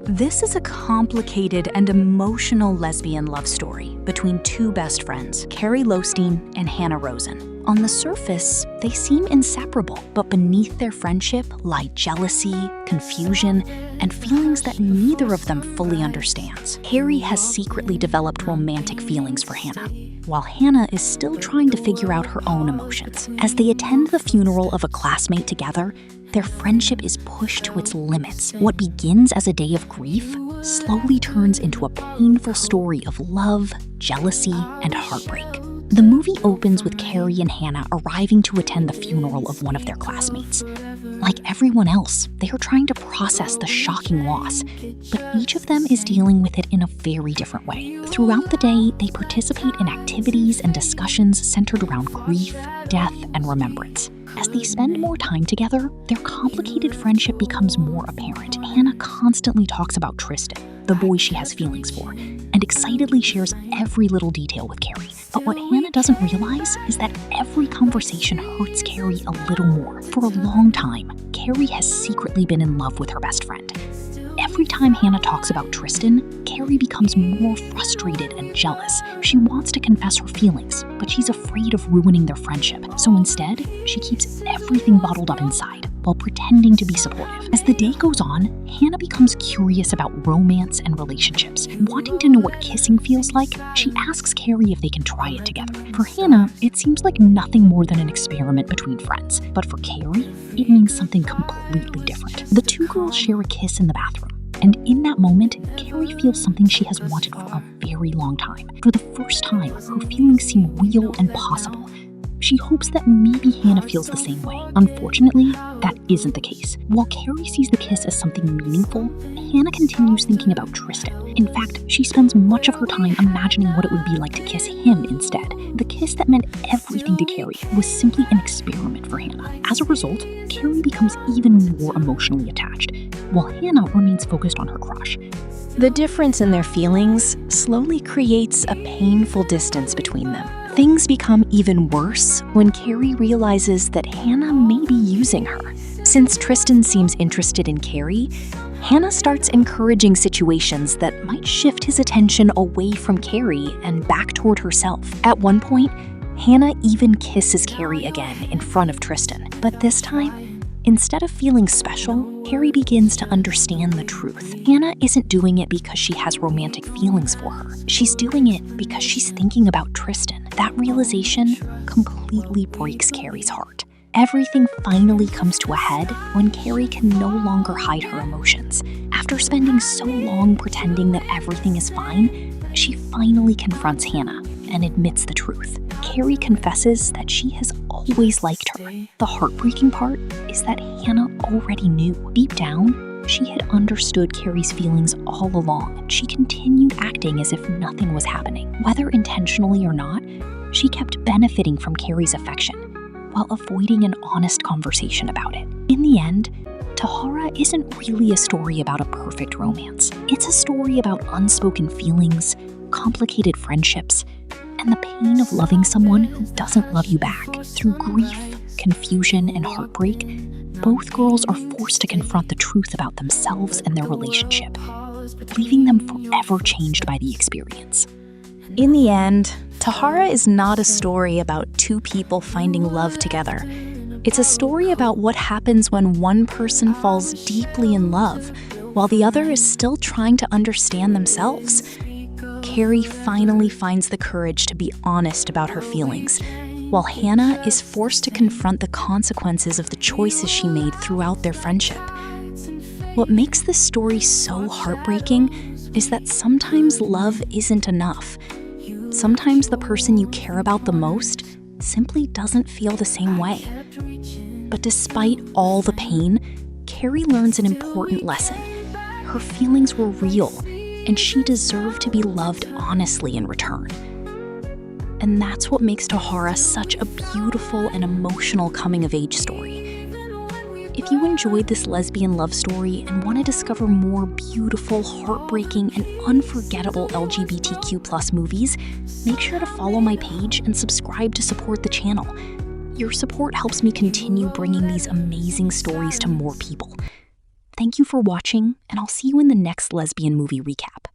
This is a complicated and emotional lesbian love story between two best friends, Carrie Lostein and Hannah Rosen. On the surface, they seem inseparable, but beneath their friendship lie jealousy, confusion, and feelings that neither of them fully understands. Carrie has secretly developed romantic feelings for Hannah, while Hannah is still trying to figure out her own emotions. As they attend the funeral of a classmate together, their friendship is pushed to its limits. What begins as a day of grief slowly turns into a painful story of love, jealousy, and heartbreak. The movie opens with Carrie and Hannah arriving to attend the funeral of one of their classmates. Like everyone else, they are trying to process the shocking loss, but each of them is dealing with it in a very different way. Throughout the day, they participate in activities and discussions centered around grief, death, and remembrance. As they spend more time together, their complicated friendship becomes more apparent. Hannah constantly talks about Tristan, the boy she has feelings for, and excitedly shares every little detail with Carrie. But what Hannah doesn't realize is that every conversation hurts Carrie a little more. For a long time, Carrie has secretly been in love with her best friend. Every time Hannah talks about Tristan, Carrie becomes more frustrated and jealous. She wants to confess her feelings, but she's afraid of ruining their friendship. So instead, she keeps everything bottled up inside while pretending to be supportive. As the day goes on, Hannah becomes curious about romance and relationships. Wanting to know what kissing feels like, she asks Carrie if they can try it together. For Hannah, it seems like nothing more than an experiment between friends. But for Carrie, it means something completely different. The two girls share a kiss in the bathroom. And in that moment, Carrie feels something she has wanted for a very long time. For the first time, her feelings seem real and possible. She hopes that maybe Hannah feels the same way. Unfortunately, that isn't the case. While Carrie sees the kiss as something meaningful, Hannah continues thinking about Tristan. In fact, she spends much of her time imagining what it would be like to kiss him instead. The kiss that meant everything to Carrie was simply an experiment for Hannah. As a result, Carrie becomes even more emotionally attached, while Hannah remains focused on her crush. The difference in their feelings slowly creates a painful distance between them. Things become even worse when Carrie realizes that Hannah may be using her. Since Tristan seems interested in Carrie, Hannah starts encouraging situations that might shift his attention away from Carrie and back toward herself. At one point, Hannah even kisses Carrie again in front of Tristan. But this time, instead of feeling special, Carrie begins to understand the truth. Hannah isn't doing it because she has romantic feelings for her. She's doing it because she's thinking about Tristan. That realization completely breaks Carrie's heart. Everything finally comes to a head when Carrie can no longer hide her emotions. After spending so long pretending that everything is fine, she finally confronts Hannah and admits the truth. Carrie confesses that she has always liked her. The heartbreaking part is that Hannah already knew. Deep down, she had understood Carrie's feelings all along. She continued acting as if nothing was happening. Whether intentionally or not, she kept benefiting from Carrie's affection while avoiding an honest conversation about it. In the end, Tahara isn't really a story about a perfect romance. It's a story about unspoken feelings, complicated friendships, and the pain of loving someone who doesn't love you back. Through grief, confusion, and heartbreak, both girls are forced to confront the truth about themselves and their relationship, leaving them forever changed by the experience. In the end, Tahara is not a story about two people finding love together. It's a story about what happens when one person falls deeply in love, while the other is still trying to understand themselves. Carrie finally finds the courage to be honest about her feelings, while Hannah is forced to confront the consequences of the choices she made throughout their friendship. What makes this story so heartbreaking is that sometimes love isn't enough. Sometimes the person you care about the most simply doesn't feel the same way. But despite all the pain, Carrie learns an important lesson. Her feelings were real, and she deserved to be loved honestly in return. And that's what makes Tahara such a beautiful and emotional coming-of-age story. If you enjoyed this lesbian love story and want to discover more beautiful, heartbreaking, and unforgettable LGBTQ+ movies, make sure to follow my page and subscribe to support the channel. Your support helps me continue bringing these amazing stories to more people. Thank you for watching, and I'll see you in the next lesbian movie recap.